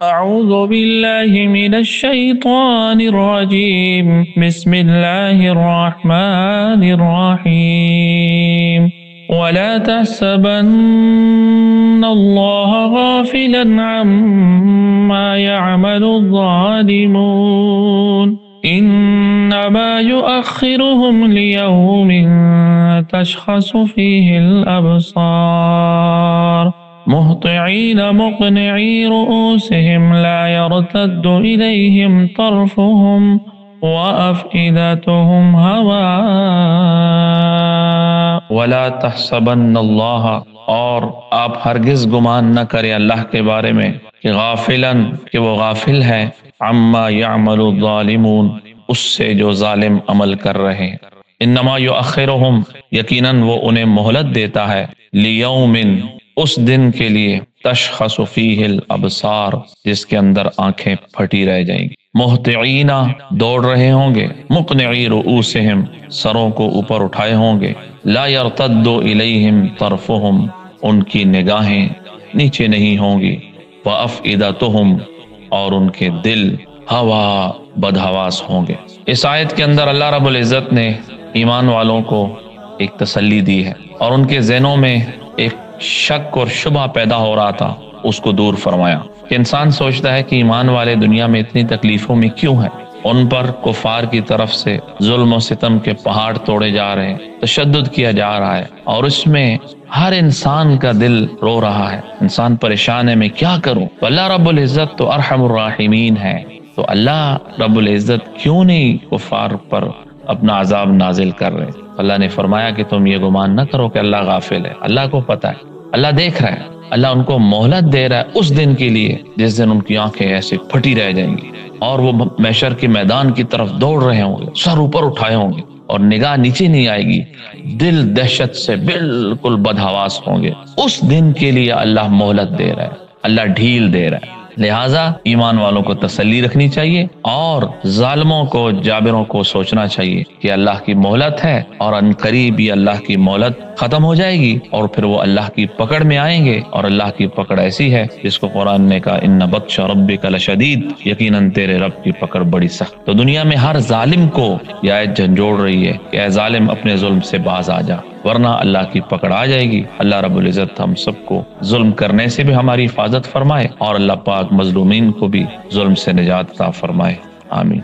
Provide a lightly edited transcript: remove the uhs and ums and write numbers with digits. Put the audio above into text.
أعوذ بالله من الشيطان الرجيم بسم الله الرحمن الرحيم ولا تحسبن الله غافلا عما يعمل الظالمون إنما يؤخرهم ليوم تشخص فيه الأبصار مهطعين مقنعي رؤوسهم لا يرتد إليهم طرفهم وأفئدتهم هواء ولا تحسبن اللہ، اور آپ ہرگز گمان نہ کریں اللہ کے بارے میں کہ غافلاً، کہ وہ غافل ہے، عما يعمل الظالمون، اس سے جو ظالم عمل کر رہے ہیں۔ انما یؤخرہم، یقیناً وہ انہیں مہلت دیتا ہے، لیوم، اس دن کے لیے، تشخص فیہ الابصار، جس کے اندر آنکھیں پھٹی رہ جائیں گی، مہطعین، دوڑ رہے ہوں گے، مقنعی رؤوسہم، سروں کو اوپر اٹھائے ہوں گے، لا یرتد الیہم طرفہم، ان کی نگاہیں نیچے نہیں ہوں گی، وافئدتہم، اور ان کے دل ہوا، بدحواس ہوں گے۔ اس آیت کے اندر اللہ رب العزت نے ایمان والوں کو ایک تسلی دی ہے، اور ان کے ذہنوں میں ایک شک اور شبہ پیدا ہو رہا تھا، اس کو دور فرمایا کہ انسان سوچتا ہے کہ ایمان والے دنیا میں اتنی تکلیفوں میں کیوں ہیں، ان پر کفار کی طرف سے ظلم و ستم کے پہاڑ توڑے جا رہے ہیں، تشدد کیا جا رہا ہے، اور اس میں ہر انسان کا دل رو رہا ہے، انسان پریشان ہے، میں کیا کروں؟ تو اللہ رب العزت تو ارحم الراحمین ہے، تو اللہ رب العزت کیوں نہیں کفار پر اپنا عذاب نازل کر رہے؟ اللہ نے فرمایا کہ تم یہ گمان نہ کرو کہ اللہ غافل ہے، اللہ کو پتہ ہے، اللہ دیکھ رہا ہے، اللہ ان کو مہلت دے رہا ہے اس دن کے لیے جس دن ان کی آنکھیں ایسے پھٹی رہ جائیں گی، اور وہ محشر کے میدان کی طرف دوڑ رہے ہوں گے، سر اوپر اٹھائے ہوں گے، اور نگاہ نیچے نہیں آئے گی، دل دہشت سے بالکل بدحواس ہوں گے۔ اس دن کے لیے اللہ مہلت دے رہا ہے، اللہ ڈھیل دے رہا ہے۔ لہٰذا ایمان والوں کو تسلی رکھنی چاہیے، اور ظالموں کو، جابروں کو سوچنا چاہیے کہ اللہ کی مہلت ہے، اور ان قریب یہ اللہ کی مہلت ختم ہو جائے گی، اور پھر وہ اللہ کی پکڑ میں آئیں گے، اور اللہ کی پکڑ ایسی ہے جس کو قرآن نے کہا ان بطش ربک لشدید، یقیناً تیرے رب کی پکڑ بڑی سخت۔ تو دنیا میں ہر ظالم کو یہ آیت جھنجھوڑ رہی ہے کہ اے ظالم اپنے ظلم سے باز آ جا، ورنہ اللہ کی پکڑ آ جائے گی۔ اللہ رب العزت ہم سب کو ظلم کرنے سے بھی ہماری حفاظت فرمائے، اور اللہ پاک مظلومین کو بھی ظلم سے نجات عطا فرمائے، آمین۔